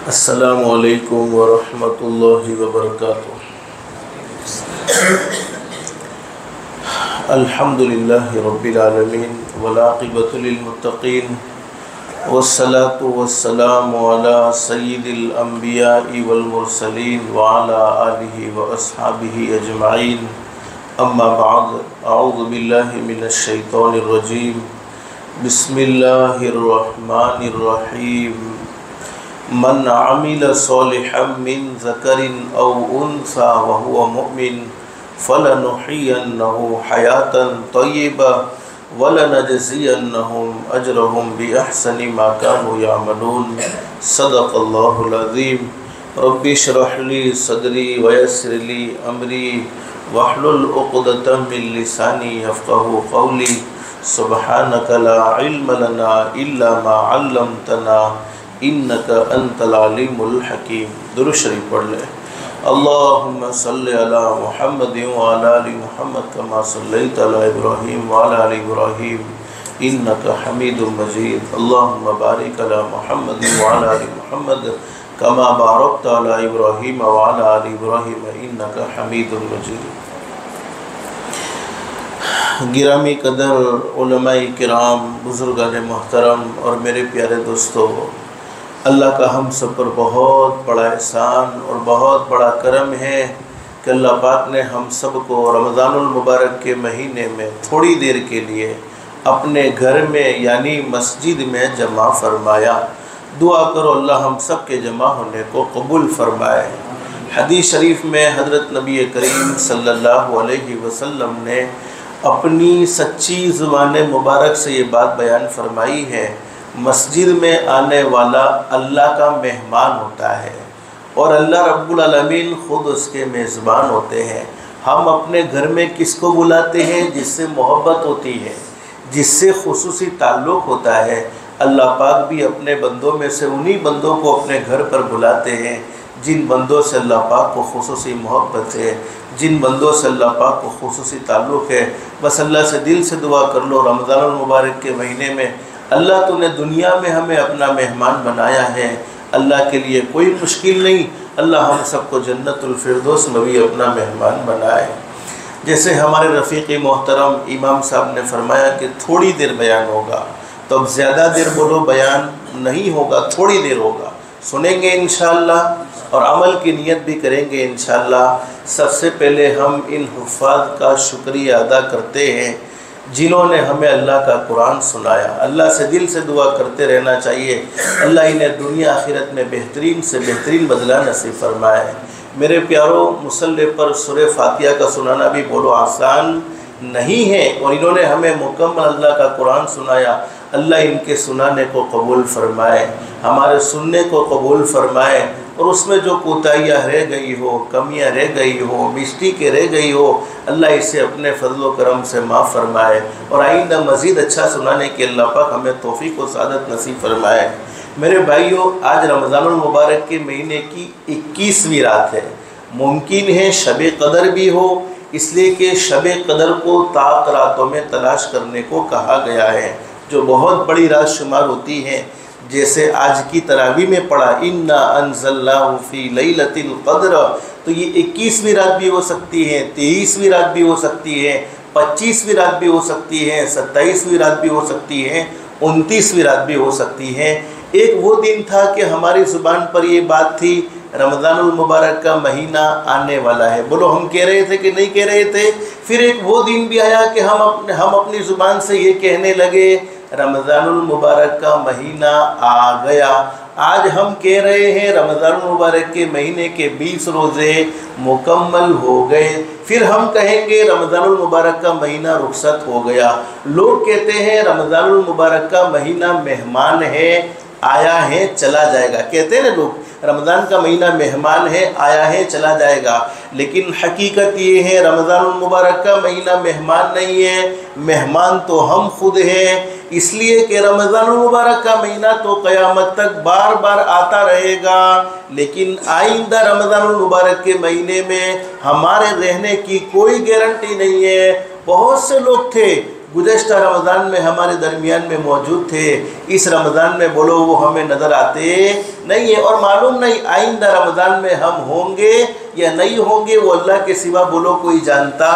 السلام علیکم ورحمۃ اللہ وبرکاتہ۔ الحمد للہ رب العالمین والعاقبۃ للمتقین والصلاة والسلام علی سید الانبیاء والمرسلین وعلی آلہ واصحابہ اجمعین، اما بعد، اعوذ باللہ من الشیطان الرجیم، بسم اللہ الرحمن الرحیم۔ من عمل صالحا من ذکر او انثى وهو مؤمن فلنحيينه حياة طيبة ولنجزينهم اجرهم باحسن ما كانوا يعملون۔ صدق اللہ العظیم۔ رب اشرح لي صدری ويسر لي امری واحلل عقدۃ من لسانی يفقهوا قولی۔ سبحانك لا علم لنا الا ما علمتنا انک انت العلیم الحکیم۔ درود شریف پڑھ لیں۔ اللہم صلی علی محمد وعلی آل محمد کما صلیت علی ابراہیم وعلی آل ابراہیم انک حمید مجید۔ اللہم بارک علی محمد وعلی آل محمد کما بارکت علی ابراہیم وعلی آل ابراہیم انک حمید مجید۔ گرامی قدر علماء کرام، بزرگان محترم اور میرے پیارے دوستو، اللہ کا ہم سب پر بہت بڑا احسان اور بہت بڑا کرم ہے کہ اللہ پاک نے ہم سب کو رمضان المبارک کے مہینے میں تھوڑی دیر کے لیے اپنے گھر میں یعنی مسجد میں جمع فرمایا۔ دعا کرو اللہ ہم سب کے جمع ہونے کو قبول فرمائے۔ حدیث شریف میں حضرت نبی کریم صلی اللہ علیہ وسلم نے اپنی سچی زبان مبارک سے یہ بات بیان فرمائی ہے، مسجد میں آنے والا اللہ کا مہمان ہوتا ہے اور اللہ رب العالمین خود اس کے میزبان ہوتے ہیں۔ ہم اپنے گھر میں کس کو بلاتے ہیں؟ جس سے محبت ہوتی ہے، جس سے خصوصی تعلق ہوتا ہے۔ اللہ پاک بھی اپنے بندوں میں سے انہی بندوں کو اپنے گھر پر بلاتے ہیں جن بندوں سے اللہ پاک کو خصوصی محبت ہے، جن بندوں سے اللہ پاک کو خصوصی تعلق ہے۔ بس اللہ سے دل سے دعا کر لو، رمضان المبارک کے مہینے میں اللہ تو نے دنیا میں ہمیں اپنا مہمان بنایا ہے، اللہ کے لیے کوئی مشکل نہیں، اللہ ہم سب کو جنت الفردوس میں بھی اپنا مہمان بنائے۔ جیسے ہمارے رفیق محترم امام صاحب نے فرمایا کہ تھوڑی دیر بیان ہوگا، تو اب زیادہ دیر بولو بیان نہیں ہوگا، تھوڑی دیر ہوگا، سنیں گے انشاءاللہ اور عمل کی نیت بھی کریں گے انشاءاللہ۔ سب سے پہلے ہم ان حفاظ کا شکریہ ادا کرتے ہیں جنہوں نے ہمیں اللہ کا قرآن سنایا۔ اللہ سے دل سے دعا کرتے رہنا چاہیے، اللہ انہیں دنیا آخرت میں بہترین سے بہترین بدلہ نصیب فرمائے۔ میرے پیاروں، مصلی پر سورہ فاتحہ کا سنانا بھی بولو آسان نہیں ہے، اور انہوں نے ہمیں مکمل اللہ کا قرآن سنایا۔ اللہ ان کے سنانے کو قبول فرمائے، ہمارے سننے کو قبول فرمائے، اور اس میں جو کوتاہیاں رہ گئی ہو، کمیاں رہ گئی ہو، مسٹیکیں رہ گئی ہو، اللہ اسے اپنے فضل و کرم سے معاف فرمائے، اور آئندہ مزید اچھا سنانے کے اللہ پاک ہمیں توفیق و سعادت نصیب فرمائے۔ میرے بھائیوں، آج رمضان المبارک کے مہینے کی 21ویں رات ہے۔ ممکن ہے شب قدر بھی ہو، اس لیے کہ شب قدر کو طاق راتوں میں تلاش کرنے کو کہا گیا ہے، جو بہت بڑی رات شمار ہوتی ہے۔ جیسے آج کی تراویح میں پڑھا اِنَّا أَنزَلْنَاهُ فِي لَيْلَةِ الْقَدْرِ، تو یہ 21ویں رات بھی ہو سکتی ہے، 23ویں رات بھی ہو سکتی ہے، 25ویں رات بھی ہو سکتی ہے، 27ویں رات بھی ہو سکتی ہے، 29ویں رات بھی ہو سکتی ہے۔ ایک وہ دن تھا کہ ہماری زبان پر یہ بات تھی رمضان المبارک کا مہینہ آنے والا ہے، بولو ہم کہہ رہے تھے کہ نہیں کہہ رہے تھے؟ پھر ایک وہ دن بھی آیا کہ ہم اپنی زبان سے یہ کہنے لگے رمضان المبارک کا مہینہ آ گیا۔ آج ہم کہہ رہے ہیں رمضان المبارک کے مہینے کے 20 روزے مکمل ہو گئے، پھر ہم کہیں گے رمضان المبارک کا مہینہ رخصت ہو گیا۔ لوگ کہتے ہیں رمضان المبارک کا مہینہ مہمان ہے، آیا ہے چلا جائے گا، کہتے ہیں نا لوگ رمضان کا مہینہ مہمان ہے، آیا ہے چلا جائے گا، لیکن حقیقت یہ ہے رمضان المبارک کا مہینہ مہمان نہیں ہے، مہمان تو ہم خود ہیں۔ اس لیے کہ رمضان المبارک کا مہینہ تو قیامت تک بار بار آتا رہے گا، لیکن آئندہ رمضان المبارک کے مہینے میں ہمارے رہنے کی کوئی گارنٹی نہیں ہے۔ بہت سے لوگ تھے گزشتہ رمضان میں ہمارے درمیان میں موجود تھے، اس رمضان میں بولو وہ ہمیں نظر آتے نہیں ہے، اور معلوم نہیں آئندہ رمضان میں ہم ہوں گے یا نہیں ہوں گے، وہ اللہ کے سوا بولو کوئی جانتا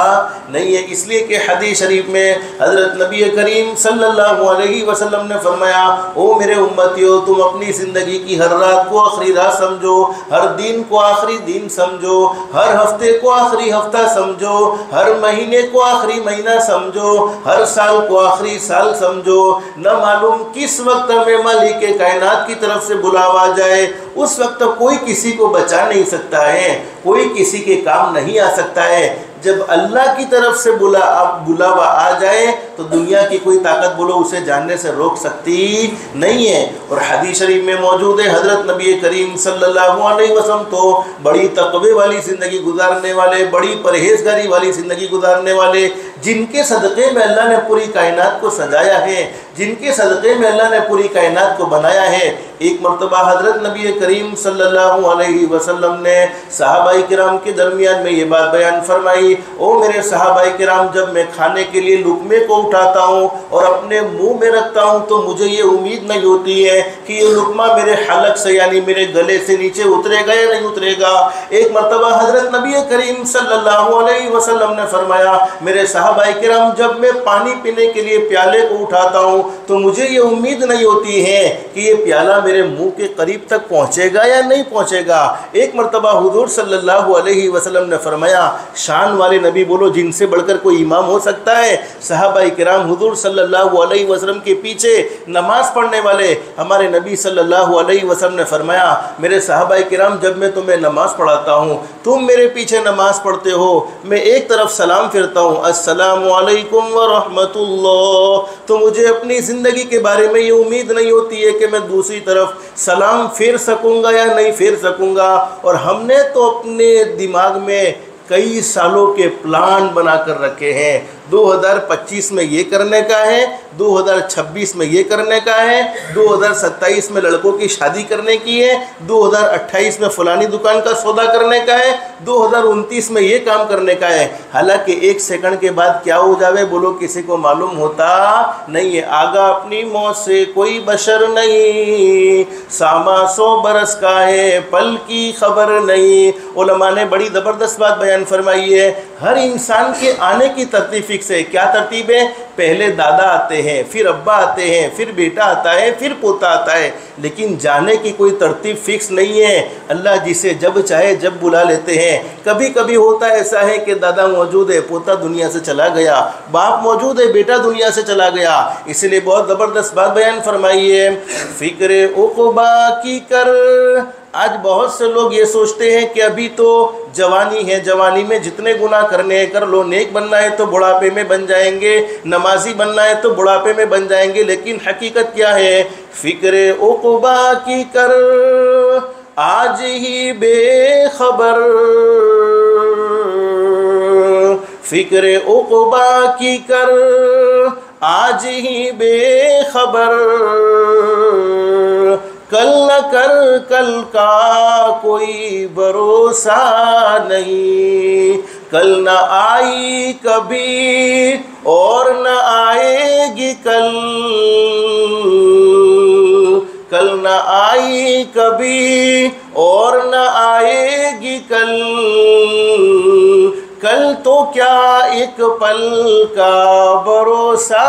نہیں ہے۔ اس لیے کہ حدیث شریف میں حضرت نبی کریم صلی اللہ علیہ وسلم نے فرمایا، او میرے امتیو، تم اپنی زندگی کی ہر رات کو آخری رات سمجھو، ہر دن کو آخری دن سمجھو، ہر ہفتے کو آخری ہفتہ سمجھو، ہر مہینے کو آخری مہینہ سمجھو، ہر سال کو آخری سال سمجھو۔ نہ معلوم کس وقت ہمیں مالک کائنات کی طرف سے بلاوا جائے، اس وقت کوئی کسی کو بچا نہیں سکتا ہے، کوئی کسی کے کام نہیں آ سکتا ہے۔ جب اللہ کی طرف سے بلاوا آ جائے تو دنیا کی کوئی طاقت بولو اسے جاننے سے روک سکتی نہیں ہے۔ اور حدیث شریف میں موجود ہے حضرت نبی کریم صلی اللہ علیہ وسلم تو بڑی تقوی والی زندگی گزارنے والے، بڑی پرہیزگاری والی زندگی گزارنے والے، جن کے صدقے میں اللہ نے پوری کائنات کو سجایا ہے، جن کے صدقے میں اللہ نے پوری کائنات کو بنایا ہے۔ ایک مرتبہ حضرت نبی کریم صلی اللہ علیہ وسلم نے صحابہ کرام کے درمیان میں یہ بات بیان فرمائی، او میرے صحابہ کرام، جب میں کھانے کے لیے لقمے کو اٹھاتا ہوں اور اپنے منہ میں رکھتا ہوں تو مجھے یہ امید نہیں ہوتی ہے کہ یہ لقمہ میرے حلق سے یعنی میرے گلے سے نیچے اترے گا یا نہیں اترے گا۔ ایک مرتبہ حضرت نبی کریم صلی اللہ علیہ وسلم نے فرمایا، میرے صحابہ کرام، جب میں پانی پینے کے لیے پیالے کو اٹھاتا ہوں تو مجھے یہ امید نہیں ہوتی ہے کہ یہ پیالہ میرے منہ کے قریب تک پہنچے گا یا نہیں پہنچے گا۔ ایک مرتبہ حضور صلی اللہ علیہ وسلم نے فرمایا، شان والے نبی بولو جن سے بڑھ کر کوئی امام ہو سکتا ہے؟ صحابہ کرام حضور صلی اللہ علیہ وسلم کے پیچھے نماز پڑھنے والے ہمارے نبی صلی اللہ علیہ وسلم نے فرمایا، میرے صحابہ کرام، جب میں تمہیں نماز پڑھاتا ہوں تم میرے پیچھے نماز پڑھتے ہو، میں ایک طرف سلام پھرتا ہوں، السلام علیکم ورحمۃ اللہ، تو مجھے اپنی زندگی کے بارے میں یہ امید نہیں ہوتی ہے کہ میں دوسری طرف سلام پھیر سکوں گا یا نہیں پھیر سکوں گا۔ اور ہم نے تو اپنے دماغ میں کئی سالوں کے پلان بنا کر رکھے ہیں، 2025 میں یہ کرنے کا ہے، 2026 میں یہ کرنے کا ہے، 2027 میں لڑکوں کی شادی کرنے کی ہے، 2028 میں فلانی دکان کا سودا کرنے کا ہے، 2029 میں یہ کام کرنے کا ہے۔ حالانکہ ایک سیکنڈ کے بعد کیا ہو جاوے بولو کسی کو معلوم ہوتا نہیں ہے۔ آگا اپنی موت سے کوئی بشر نہیں، ساما 100 برس کا ہے پل کی خبر نہیں۔ علماء نے بڑی زبردست بات بیان فرمائی ہے، ہر انسان کے آنے کی ترتیب فکس ہے۔ کیا ترتیب ہے؟ پہلے دادا آتے ہیں، پھر ابا آتے ہیں، پھر بیٹا آتا ہے، پھر پوتا آتا ہے، لیکن جانے کی کوئی ترتیب فکس نہیں ہے۔ اللہ جسے جب چاہے جب بلا لیتے ہیں۔ کبھی کبھی ہوتا ایسا ہے کہ دادا موجود ہے، پوتا دنیا سے چلا گیا، باپ موجود ہے، بیٹا دنیا سے چلا گیا۔ اس لیے بہت زبردست بات بیان فرمائی ہے، فکر عقبا کی کر۔ آج بہت سے لوگ یہ سوچتے ہیں کہ ابھی تو جوانی ہے، جوانی میں جتنے گناہ کرنے ہیں کر لو، نیک بننا ہے تو بڑھاپے میں بن جائیں گے، نمازی بننا ہے تو بڑھاپے میں بن جائیں گے، لیکن حقیقت کیا ہے؟ فکر عقبا کی کر آج ہی بے خبر، فکر عقبا کی کر آج ہی بے خبر، کل نہ کر کل کا کوئی بھروسہ نہیں، کل نہ آئی کبھی اور نہ آئے گی کل، کل نہ آئی کبھی اور نہ آئے گی کل، کل تو کیا ایک پل کا بھروسہ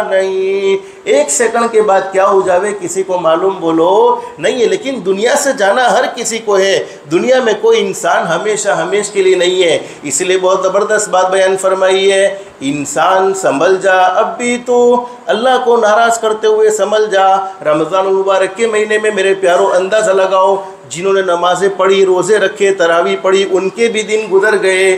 نہیں۔ ایک سیکنڈ کے بعد کیا ہو جاوے کسی کو معلوم بولو نہیں ہے، لیکن دنیا سے جانا ہر کسی کو ہے۔ دنیا میں کوئی انسان ہمیشہ ہمیش کے لیے نہیں ہے۔ اس لیے بہت زبردست بات بیان فرمائی ہے، انسان سنبھل جا اب بھی تو، اللہ کو ناراض کرتے ہوئے سنبھل جا۔ رمضان المبارک کے مہینے میں میرے پیاروں اندازہ لگاؤ، جنہوں نے نمازیں پڑھی، روزے رکھے، تراویح پڑھی، ان کے بھی دن گزر گئے،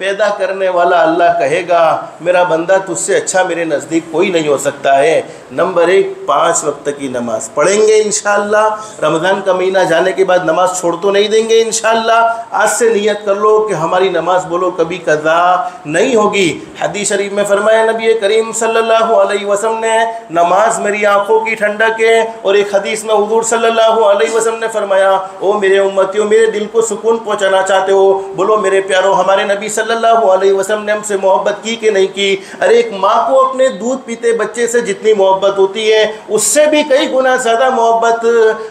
پیدا کرنے والا اللہ کہے گا میرا بندہ تجھ سے اچھا میرے نزدیک کوئی نہیں ہو سکتا ہے۔ نمبر 1 5 وقت کی نماز پڑھیں گے انشاءاللہ۔ رمضان کا مہینہ جانے کے بعد نماز چھوڑ تو نہیں دیں گے انشاءاللہ۔ آج سے نیت کر لو کہ ہماری نماز بولو کبھی قضا نہیں ہوگی۔ حدیث شریف میں فرمایا نبی کریم صلی اللہ علیہ وسلم نے نماز میری آنکھوں کی ٹھنڈک ہے، اور ایک حدیث میں حضور صلی اللہ علیہ وسلم نے فرمایا او میرے امتیوں میرے دل کو سکون پہنچانا چاہتے ہو؟ بولو میرے پیارو ہمارے نبی صلی اللہ علیہ وسلم نے ہم سے محبت کی کہ نہیں کی؟ ارے ایک ماں کو اپنے دودھ پیتے بچے سے جتنی محبت ہوتی ہے اس سے بھی کئی گنا زیادہ محبت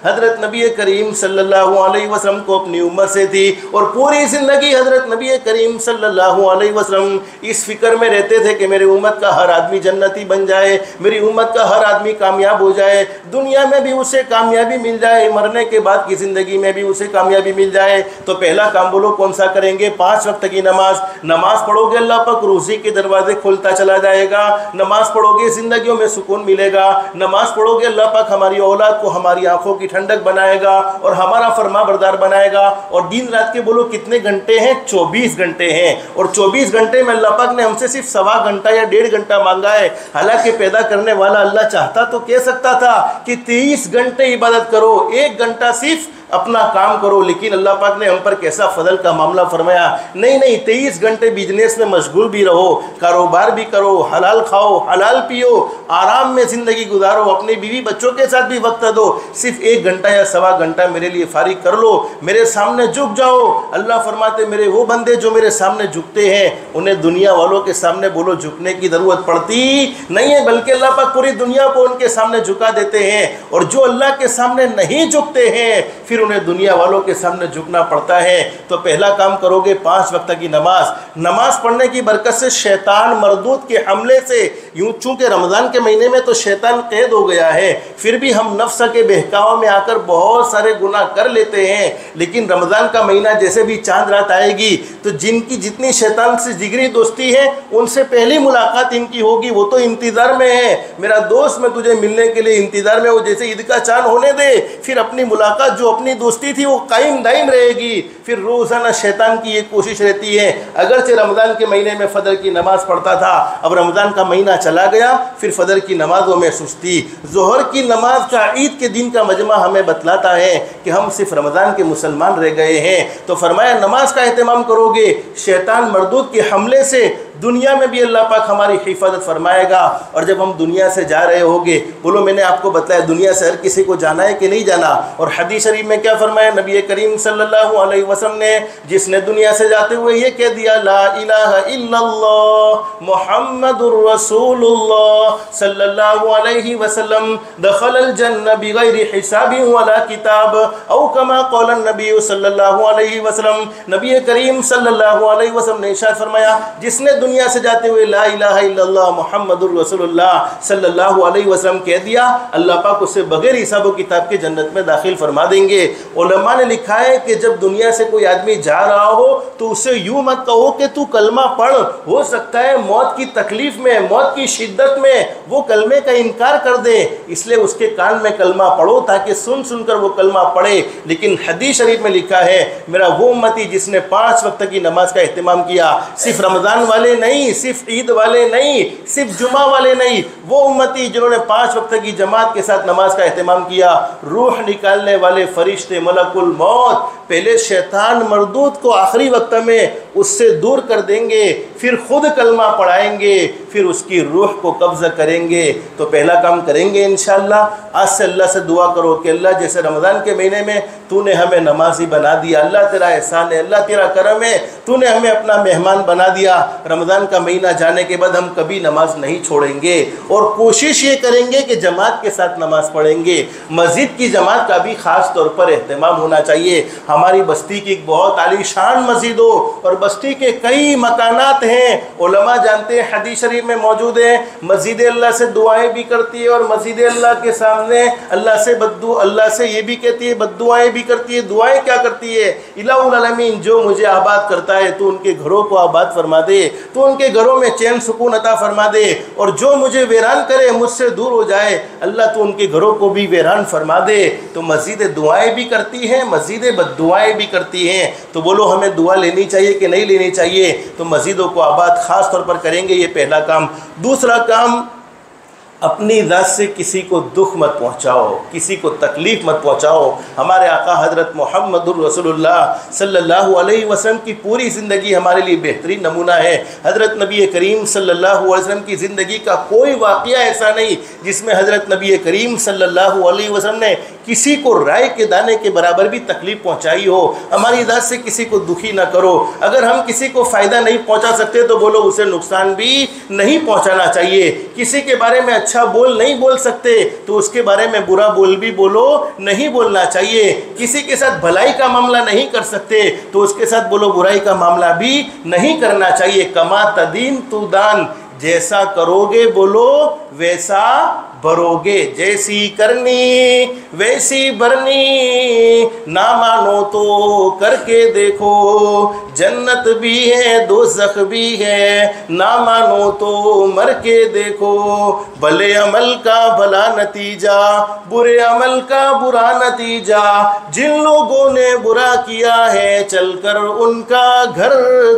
حضرت نبی کریم صلی اللہ علیہ وسلم کو اپنی امت سے تھی، اور پوری زندگی حضرت نبی کریم صلی اللہ علیہ وسلم اس فکر میں رہتے تھے کہ میری امت کا ہر آدمی جنتی بن جائے، میری امت کا ہر آدمی کامیاب ہو جائے، دنیا میں بھی اسے کامیابی مل جائے، مرنے کے بعد کی زندگی میں بھی اسے کامیابی مل جائے۔ تو پہلا کام بولو کون سا کریں گے؟ 5 وقت کی نماز پڑھو گے اللہ پاک روزی کے دروازے کھولتا چلا جائے گا، نماز پڑھو گے زندگیوں میں سکون ملے گا، نماز پڑھو گے اللہ پاک ہماری اولاد کو ہماری آنکھوں کی ٹھنڈک بنائے گا اور ہمارا فرما بردار بنائے گا۔ اور دن رات کے بولو کتنے گھنٹے ہیں؟ 24 گھنٹے ہیں، اور 24 گھنٹے میں اللہ پاک نے ہم سے صرف 1.25 گھنٹہ یا 1.5 گھنٹہ مانگا ہے۔ حالانکہ پیدا کرنے والا اللہ چاہتا تو کہہ سکتا تھا کہ 30 گھنٹے عبادت کرو، 1 گھنٹہ صرف اپنا کام کرو، لیکن اللہ پاک نے ہم پر کیسا فضل کا معاملہ فرمایا، نہیں 23 گھنٹے بزنس میں مشغول بھی رہو، کاروبار بھی کرو، حلال کھاؤ حلال پیو، آرام میں زندگی گزارو، اپنے بیوی بچوں کے ساتھ بھی وقت دو، صرف 1 گھنٹہ یا 1.25 گھنٹہ میرے لیے فارغ کر لو، میرے سامنے جھک جاؤ۔ اللہ فرماتے میرے وہ بندے جو میرے سامنے جھکتے ہیں انہیں دنیا والوں کے سامنے بولو جھکنے کی ضرورت پڑتی نہیں ہے، بلکہ اللہ پاک پوری دنیا کو ان کے سامنے جھکا دیتے ہیں، اور جو اللہ کے سامنے نہیں جھکتے ہیں پھر انہیں دنیا والوں کے سامنے جھکنا پڑتا ہے۔ تو پہلا کام کرو گے 5 وقت کی نماز پڑھنے کی برکت سے شیطان مردود کے حملے سے، یوں چونکہ رمضان کے مہینے میں تو شیطان قید ہو گیا ہے، پھر بھی ہم نفس کے بہکاؤ میں آ کر بہت سارے گناہ کر لیتے ہیں، لیکن رمضان کا مہینہ جیسے بھی چاند رات آئے گی تو جن کی جتنی شیطان سے جگری دوستی ہے ان سے پہلی ملاقات ان کی ہوگی، وہ تو انتظار میں ہے، میرا دوست میں تجھے ملنے کے لیے انتظار میں، وہ جیسے عید کا چاند ہونے دے پھر اپنی ملاقات جو اپنی دوستی تھی وہ قائم دائم رہے گی۔ پھر روزانہ شیطان کی یہ کوشش رہتی ہے، اگرچہ رمضان کے مہینے میں فجر کی نماز پڑھتا تھا، اب رمضان کا مہینہ چلا گیا پھر فجر کی نمازوں میں سستی، ظہر کی نماز کا عید کے دن کا مجمع ہمیں بتلاتا ہے کہ ہم صرف رمضان کے مسلمان رہ گئے ہیں۔ تو فرمایا نماز کا اہتمام کرو گے، شیطان مردود کے حملے سے دنیا میں بھی اللہ پاک ہماری حفاظت فرمائے گا، اور جب ہم دنیا سے جا رہے ہوگے بولو میں نے آپ کو بتلایا دنیا سے ہر کسی کو جانا ہے کہ نہیں جانا، اور حدیث شریف میں کیا فرمایا نبی کریم صلی اللہ علیہ وسلم نے، جس نے دنیا سے جاتے ہوئے یہ کہہ دیا لا الہ الا اللہ محمد الرسول اللہ صلی اللہ علیہ وسلم دخل الجنہ بغیر حساب ولا کتاب، او کما قال النبی صلی اللہ علیہ وسلم، نبی کریم صلی اللہ علیہ وسلم نے ارشاد فرمایا جس نے دنیا سے جاتے ہوئے لا الہ الا اللہ محمد الرسول اللہ صلی اللہ علیہ وسلم کہہ دیا، اللہ پاک اسے بغیر حساب و کتاب کے جنت میں داخل فرما دیں گے۔ علماء نے لکھا ہے کہ جب دنیا سے کوئی آدمی جا رہا ہو تو اسے یوں مت کہو کہ تو کلمہ پڑھ، ہو سکتا ہے موت کی تکلیف میں موت کی شدت میں وہ کلمے کا انکار کر دے، اس لیے اس کے کان میں کلمہ پڑھو تاکہ سن سن کر وہ کلمہ پڑھے۔ لیکن حدیث شریف میں لکھا ہے میرا وہ امتی جس نے 5 وقت کی نماز کا اہتمام کیا، صرف رمضان والے نہیں، صرف عید والے نہیں، صرف جمعہ والے نہیں، وہ امتی جنہوں نے 5 وقت کی جماعت کے ساتھ نماز کا اہتمام کیا، روح نکالنے والے فرشتے ملک الموت پہلے شیطان مردود کو آخری وقت میں اس سے دور کر دیں گے، پھر خود کلمہ پڑھائیں گے، پھر اس کی روح کو قبضہ کریں گے۔ تو پہلا کام کریں گے انشاءاللہ۔ آج سے اللہ سے دعا کرو کہ اللہ جیسے رمضان کے مہینے میں تو نے ہمیں نمازی بنا دیا، اللہ تیرا احسان ہے، اللہ تیرا کرم ہے، تو نے ہمیں اپنا مہمان بنا دیا، رمضان کا مہینہ جانے کے بعد ہم کبھی نماز نہیں چھوڑیں گے، اور کوشش یہ کریں گے کہ جماعت کے ساتھ نماز پڑھیں گے۔ مسجد کی جماعت کا بھی خاص طور پر اہتمام ہونا چاہیے۔ ہماری بستی کی ایک بہت عالی شان مسجد ہو، اور بستی کے کئی مکانات ہیں، علماء جانتے ہیں حدیث شریف میں موجود ہے مسجد اللہ سے دعائیں بھی کرتی ہے، اور مسجد اللہ کے سامنے اللہ سے یہ بھی کہتی ہے بد دعائیں بھی کرتی ہے۔ دعائیں کیا کرتی ہے؟ الہ العالمین جو مجھے آباد کرتا ہے تو ان کے گھروں کو آباد فرما دے، تو ان کے گھروں میں چین سکون عطا فرما دے، اور جو مجھے ویران کرے مجھ سے دور ہو جائے اللہ تو ان کے گھروں کو بھی ویران فرما دے۔ تو مسجد دعائیں بھی کرتی ہیں، مسجد بد دعائیں بھی کرتی ہیں۔ تو بولو ہمیں دعا لینی چاہیے کہ نہیں لینی چاہیے، تو مسجدوں کو آباد خاص طور پر کریں گے، یہ پہلا کام۔ دوسرا کام، اپنی ذات سے کسی کو دکھ مت پہنچاؤ، کسی کو تکلیف مت پہنچاؤ۔ ہمارے آقا حضرت محمد الرسول اللہ صلی اللہ علیہ وسلم کی پوری زندگی ہمارے لیے بہترین نمونہ ہے۔ حضرت نبی کریم صلی اللہ علیہ وسلم کی زندگی کا کوئی واقعہ ایسا نہیں جس میں حضرت نبی کریم صلی اللہ علیہ وسلم نے کسی کو رائے کے دانے کے برابر بھی تکلیف پہنچائی ہو۔ ہماری ذات سے کسی کو دکھی نہ کرو۔ اگر ہم کسی کو فائدہ نہیں پہنچا سکتے تو بولو اسے نقصان بھی نہیں پہنچانا چاہیے۔ کسی کے بارے میں اچھا بول نہیں بول سکتے تو اس کے بارے میں برا بول بھی بولو نہیں بولنا چاہیے۔ کسی کے ساتھ بھلائی کا معاملہ نہیں کر سکتے تو اس کے ساتھ بولو برائی کا معاملہ بھی نہیں کرنا چاہیے۔ کما تدین تو دان، جیسا کرو گے بولو ویسا بھرو گے، جیسی کرنی ویسی بھرنی، نہ مانو تو کر کے دیکھو، جنت بھی ہے دوزخ بھی ہے، نہ مانو تو مر کے دیکھو، بھلے عمل کا بھلا نتیجہ، برے عمل کا برا نتیجہ، جن لوگوں نے برا کیا ہے چل کر ان کا گھر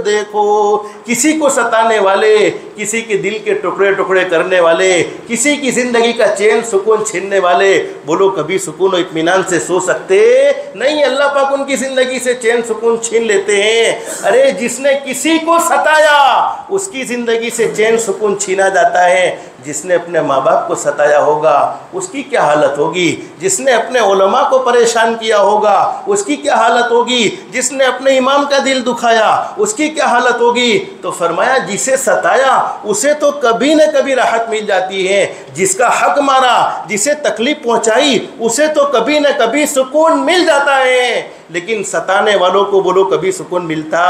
دیکھو۔ کسی کو ستانے والے، کسی کے دل کے ٹکڑے ٹکڑے کرنے والے، کسی کی زندگی کا چین سکون چھیننے والے، بولو کبھی سکون و اطمینان سے سو سکتے نہیں۔ اللہ پاک ان کی زندگی سے چین سکون چھین لیتے ہیں۔ ارے جس نے کسی کو ستایا اس کی زندگی سے چین سکون چھینا جاتا ہے۔ جس نے اپنے ماں باپ کو ستایا ہوگا اس کی کیا حالت ہوگی؟ جس نے اپنے علماء کو پریشان کیا ہوگا اس کی کیا حالت ہوگی؟ جس نے اپنے امام کا دل دکھایا اس کی کیا حالت ہوگی؟ تو فرمایا جسے ستایا اسے تو کبھی نہ کبھی راحت مل جاتی ہے، جس کا حق مارا، جسے تکلیف پہنچائی اسے تو کبھی نہ کبھی سکون مل جاتا ہے، لیکن ستانے والوں کو بولو کبھی سکون ملتا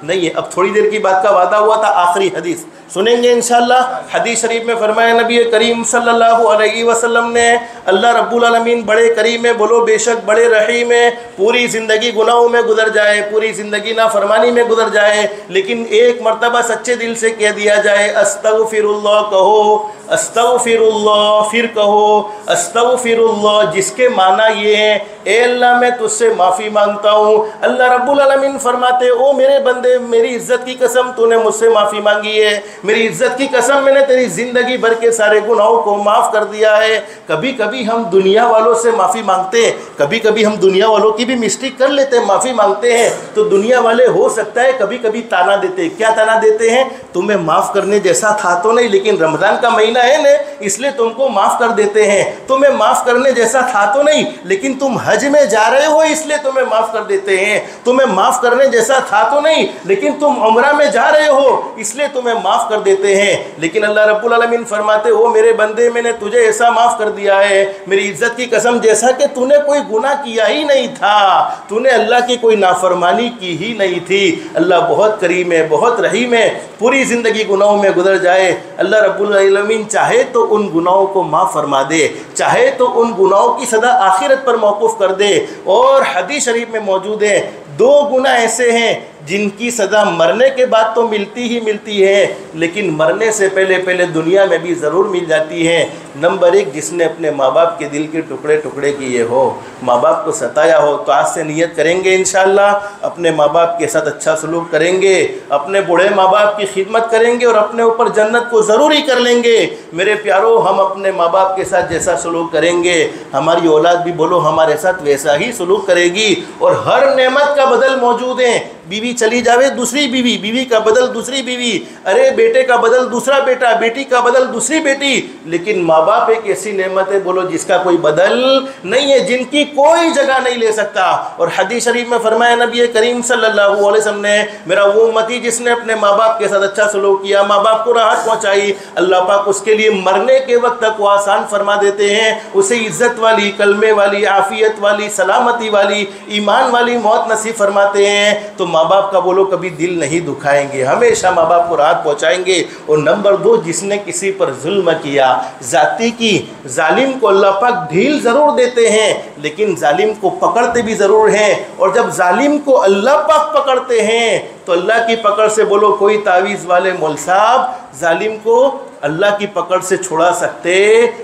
نہیں ہے۔ اب تھوڑی دیر کی بات کا وعدہ ہوا تھا، آخری حدیث سنیں گے انشاءاللہ۔ حدیث شریف میں فرمایا نبی کریم صلی اللہ علیہ وسلم نے، اللہ رب العالمین بڑے کریم ہے، بولو بے شک بڑے رحیم ہے۔ پوری زندگی گناہوں میں گزر جائے، پوری زندگی نافرمانی میں گزر جائے، لیکن ایک مرتبہ سچے دل سے کہہ دیا جائے استغفر اللہ، کہو استغفر اللہ، پھر کہو استغفر اللہ، جس کے معنی یہ ہے اے اللہ میں تجھ سے معافی مانگتا ہوں۔ اللہ رب العالمین فرماتے او میرے بندے، میری عزت کی قسم تو نے مجھ سے معافی مانگی ہے، میری عزت کی قسم میں نے تیری زندگی بھر کے سارے گناہوں کو معاف کر دیا ہے۔ کبھی کبھی ہم دنیا والوں سے معافی مانگتے ہیں، کبھی کبھی ہم دنیا والوں کی بھی مسٹیک کر لیتے ہیں، معافی مانگتے ہیں تو دنیا والے ہو سکتا ہے کبھی کبھی تانا دیتے ہیں۔ کیا تانا دیتے ہیں؟ تمہیں معاف کرنے جیسا تھا تو نہیں، لیکن رمضان کا مہینہ ہے نا اس لیے تم کو معاف کر دیتے ہیں۔ تمہیں معاف کرنے جیسا تھا تو نہیں، لیکن تم حج میں جا رہے ہو اس لیے تمہیں معاف کر دیتے ہیں۔ تمہیں معاف کرنے جیسا تھا تو نہیں، لیکن تم عمرہ میں جا رہے ہو اس لیے تمہیں معاف کر دیتے ہیں۔ لیکن اللہ رب العالمین فرماتے ہو میرے بندے میں نے تجھے ایسا معاف کر دیا ہے، میری عزت کی قسم جیسا کہ تو نے کوئی گناہ کیا ہی نہیں تھا، تو نے اللہ کی کوئی نافرمانی کی ہی نہیں تھی۔ اللہ بہت کریم ہے، بہت رحیم ہے۔ پوری زندگی گناہوں میں گزر جائے، اللہ رب العالمین چاہے تو ان گناہوں کو معاف فرما دے، چاہے تو ان گناہوں کی سزا آخرت پر موقوف کر دے۔ اور حدیث شریف میں موجود ہے دو گناہ ایسے ہیں جن کی سزا مرنے کے بعد تو ملتی ہی ملتی ہے، لیکن مرنے سے پہلے دنیا میں بھی ضرور مل جاتی ہے۔ نمبر ایک، جس نے اپنے ماں باپ کے دل کے ٹکڑے ٹکڑے کیے ہو، ماں باپ کو ستایا ہو، تو آج سے نیت کریں گے انشاءاللہ اپنے ماں باپ کے ساتھ اچھا سلوک کریں گے، اپنے بوڑھے ماں باپ کی خدمت کریں گے اور اپنے اوپر جنت کو ضروری کر لیں گے۔ میرے پیارو، ہم اپنے ماں باپ کے ساتھ جیسا سلوک کریں گے ہماری اولاد بھی بولو ہمارے ساتھ ویسا ہی سلوک کرے گی۔ اور ہر نعمت کا بدل موجود ہے، بیوی چلی جاوے دوسری بیوی، بیوی کا بدل دوسری بیوی، ارے بیٹے کا بدل دوسرا بیٹا، بیٹی کا بدل دوسری بیٹی، لیکن ماں باپ ایک ایسی نعمت ہے بولو جس کا کوئی بدل نہیں ہے، جن کی کوئی جگہ نہیں لے سکتا۔ اور حدیث شریف میں فرمایا نبی کریم صلی اللہ علیہ وسلم نے، میرا وہ امتی جس نے اپنے ماں باپ کے ساتھ اچھا سلوک کیا، ماں باپ کو راحت پہنچائی، اللہ پاک اس کے لیے مرنے کے وقت تک وہ آسان فرما دیتے ہیں، اسے عزت والی، کلمے والی، عافیت والی، سلامتی والی، ایمان والی موت نصیب فرماتے ہیں۔ تو ماں باپ کا بولو کبھی دل نہیں دکھائیں گے، ہمیشہ ماں باپ کو راحت پہنچائیں گے۔ اور نمبر دو، جس نے کسی پر ظلم کیا، زیادتی کی، ظالم کو اللہ پاک ڈھیل ضرور دیتے ہیں لیکن ظالم کو پکڑتے بھی ضرور ہیں، اور جب ظالم کو اللہ پاک پکڑتے ہیں تو اللہ کی پکڑ سے بولو کوئی تعویذ والے مول صاحب ظالم کو اللہ کی پکڑ سے چھڑا سکتے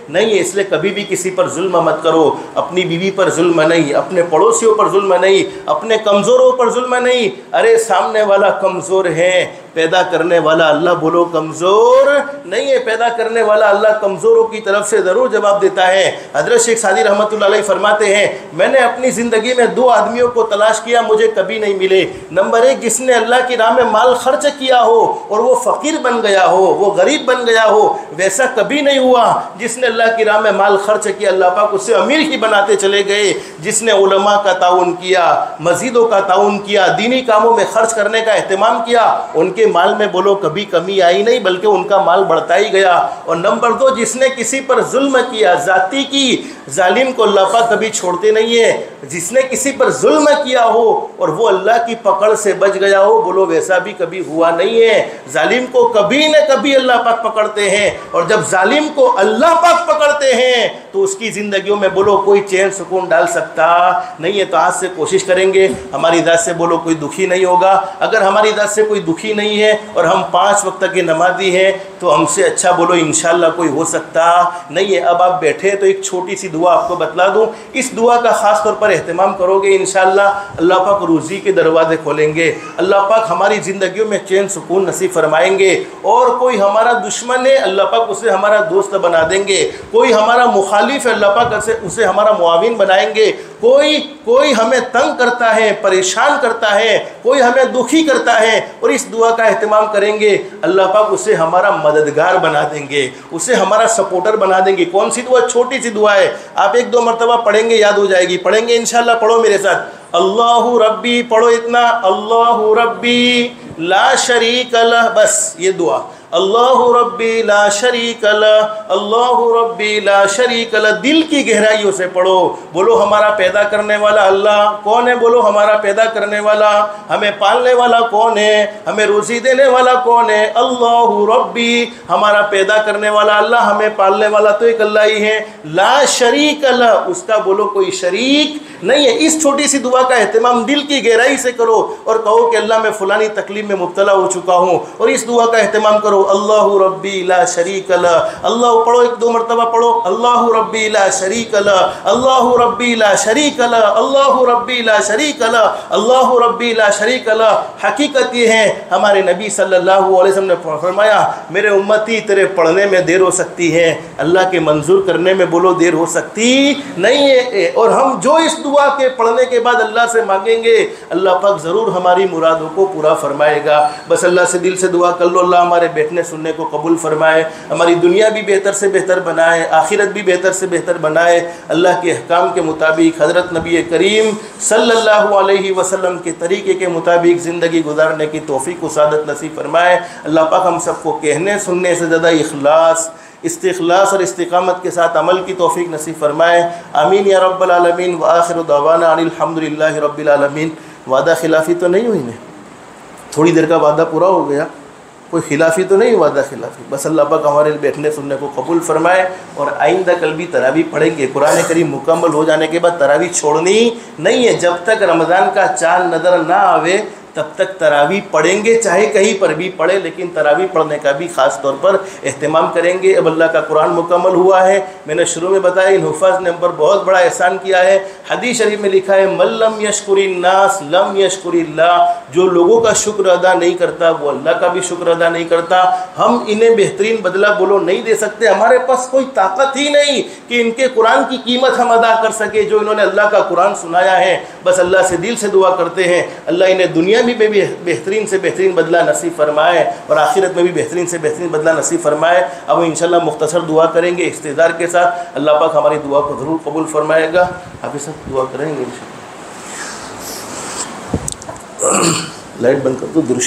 نہیں ہے۔ اس لیے کبھی بھی کسی پر ظلم مت کرو، اپنی بیوی پر ظلم نہیں، اپنے پڑوسیوں پر ظلم نہیں، اپنے کمزوروں پر ظلم نہیں۔ ارے سامنے والا کمزور ہے، پیدا کرنے والا اللہ بولو کمزور نہیں ہے، پیدا کرنے والا اللہ کمزوروں کی طرف سے ضرور جواب دیتا ہے۔ حضرت شیخ سعدی رحمۃ اللہ علیہ فرماتے ہیں میں نے اپنی زندگی میں 2 آدمیوں کو تلاش کیا، مجھے کبھی نہیں ملے۔ نمبر 1 جس نے اللہ کی راہ میں مال خرچ کیا ہو اور وہ فقیر بن گیا ہو، وہ غریب بن گیا ہو، ویسا کبھی نہیں ہوا۔ جس نے اللہ کی راہ میں مال خرچ کیا اللہ پاک اسے امیر ہی بناتے چلے گئے۔ جس نے علماء کا تعاون کیا، مسجدوں کا تعاون کیا، دینی کاموں میں خرچ کرنے کا اہتمام کیا، ان کے مال میں بولو کبھی کمی آئی نہیں بلکہ ان کا مال بڑھتا ہی گیا۔ اور نمبر 2 جس نے کسی پر ظلم کیا، ذاتی کی، ظالم کو اللہ پاک کبھی چھوڑتے نہیں ہے۔ جس نے کسی پر ظلم کیا ہو اور وہ اللہ کی پکڑ سے بچ گیا ہو، بولو ویسا بھی کبھی ہوا نہیں ہے۔ ظالم کو کبھی نہ کبھی اللہ پاک پکڑتے ہیں، اور جب ظالم کو اللہ پاک پکڑتے ہیں تو اس کی زندگیوں میں بولو کوئی چین سکون ڈال سکتا نہیں ہے۔ تو آج سے کوشش کریں گے ہماری ذات سے بولو کوئی دکھی نہیں ہوگا۔ اگر ہماری ذات سے کوئی دکھی نہیں ہے اور ہم 5 وقت کے نمازی ہیں تو ہم سے اچھا بولو انشاءاللہ کوئی ہو سکتا نہیں ہے۔ اب آپ بیٹھے تو ایک چھوٹی سی دعا آپ کو بتلا دوں، اس دعا کا خاص طور پر اہتمام کرو گے انشاءاللہ اللہ پاک روزی کے دروازے کھولیں گے، اللہ پاک ہماری زندگیوں میں چین سکون نصیب فرمائیں گے، اور کوئی ہمارا دشمن ہے اللہ پاک اسے ہمارا دوست بنا دیں گے، کوئی ہمارا مخالف ہے اللہ پاک اسے ہمارا معاون بنائیں گے، کوئی ہمیں تنگ کرتا ہے، پریشان کرتا ہے، کوئی ہمیں دکھی کرتا ہے، اور اس دعا کا اہتمام کریں گے اللہ پاک اسے ہمارا مددگار بنا دیں گے، اسے ہمارا سپورٹر بنا دیں گے۔ کون سی دعا؟ چھوٹی سی دعا ہے، آپ 1-2 مرتبہ پڑھیں گے یاد ہو جائے گی۔ پڑھیں گے انشاءاللہ، پڑھو میرے ساتھ، اللہ ربی، پڑھو اتنا، اللہ ربی لا شریک لہ، بس یہ دعا، اللہ ربی لا شریک لہ، اللہ ربی لا شریک لہ، دل کی گہرائیوں سے پڑھو۔ بولو ہمارا پیدا کرنے والا اللہ کون ہے؟ بولو ہمارا پیدا کرنے والا، ہمیں پالنے والا کون ہے؟ ہمیں روزی دینے والا کون ہے؟ اللہ ربی، ہمارا پیدا کرنے والا اللہ، ہمیں پالنے والا تو ایک اللہ ہی ہے، لا شریک لہ، اس کا بولو کوئی شریک نہیں ہے۔ اس چھوٹی سی دعا کا اہتمام دل کی گہرائی سے کرو اور کہو کہ اللہ میں فلانی تکلیف میں مبتلا ہو چکا ہوں، اور اس دعا کا اہتمام کرو، اللہ ربی لا شریک لہ، اللہ پڑھو 1-2 مرتبہ پڑھو، اللہ ربی لا شریک لہ، اللہ ربی لا شریک لہ، اللہ ربی لا شریک لہ، اللہ ربی لا شریک لہ۔ حقیقت یہ ہے ہمارے نبی صلی اللہ علیہ وسلم نے فرمایا میرے امتی تیرے پڑھنے میں دیر ہو سکتی ہے، اللہ کے منظور کرنے میں بولو دیر ہو سکتی نہیں ہے، اور ہم جو اس دعا کے پڑھنے کے بعد اللہ سے مانگیں گے اللہ پاک ضرور ہماری مرادوں کو پورا فرمائے گا۔ بس اللہ سے دل سے دعا کر لو، اللہ ہمارے بیٹھنے سننے کو قبول فرمائے، ہماری دنیا بھی بہتر سے بہتر بنائے، آخرت بھی بہتر سے بہتر بنائے، اللہ کے احکام کے مطابق حضرت نبی کریم صلی اللہ علیہ وسلم کے طریقے کے مطابق زندگی گزارنے کی توفیق و سعادت نصیب فرمائے۔ اللہ پاک ہم سب کو کہنے سننے سے زیادہ استخلاص اور استقامت کے ساتھ عمل کی توفیق نصیب فرمائے، آمین یا رب العالمین۔ وآخر دعوانا ان الحمدللہ رب العالمین۔ وعدہ خلافی تو نہیں ہوئی نا؟ تھوڑی دیر کا وعدہ پورا ہو گیا، کوئی خلافی تو نہیں، وعدہ خلافی؟ بس اللہ پاک ہمارے بیٹھنے سننے کو قبول فرمائے، اور آئندہ کل بھی تراویح پڑھیں گے۔ قرآن کریم مکمل ہو جانے کے بعد تراویح چھوڑنی نہیں ہے، جب تک رمضان کا چاند نظر نہ آوے تب تک تراویح پڑھیں گے، چاہے کہیں پر بھی پڑھے، لیکن تراویح پڑھنے کا بھی خاص طور پر اہتمام کریں گے۔ اب اللہ کا قرآن مکمل ہوا ہے، میں نے شروع میں بتایا ان حفاظ نے ہم پر بہت بڑا احسان کیا ہے۔ حدیث شریف میں لکھا ہے من لم یشکر الناس لم یشکر اللہ، جو لوگوں کا شکر ادا نہیں کرتا وہ اللہ کا بھی شکر ادا نہیں کرتا۔ ہم انہیں بہترین بدلہ بولو نہیں دے سکتے، ہمارے پاس کوئی طاقت ہی نہیں کہ ان کے قرآن کی قیمت ہم ادا کر سکے جو انہوں نے اللہ کا قرآن سنایا ہے۔ بس اللہ سے دل سے دعا کرتے ہیں اللہ انہیں دنیا میں بھی بہترین سے بہترین بدلہ نصیب فرمائے، اور آخرت میں بھی بہترین سے بہترین بدلہ نصیب فرمائے۔ اب انشاءاللہ مختصر دعا کریں گے استحضار کے ساتھ، اللہ پاک ہماری دعا کو ضرور قبول فرمائے گا۔ حافظ صاحب دعا کریں گے انشاءاللہ۔ لائٹ بند کر دو، درود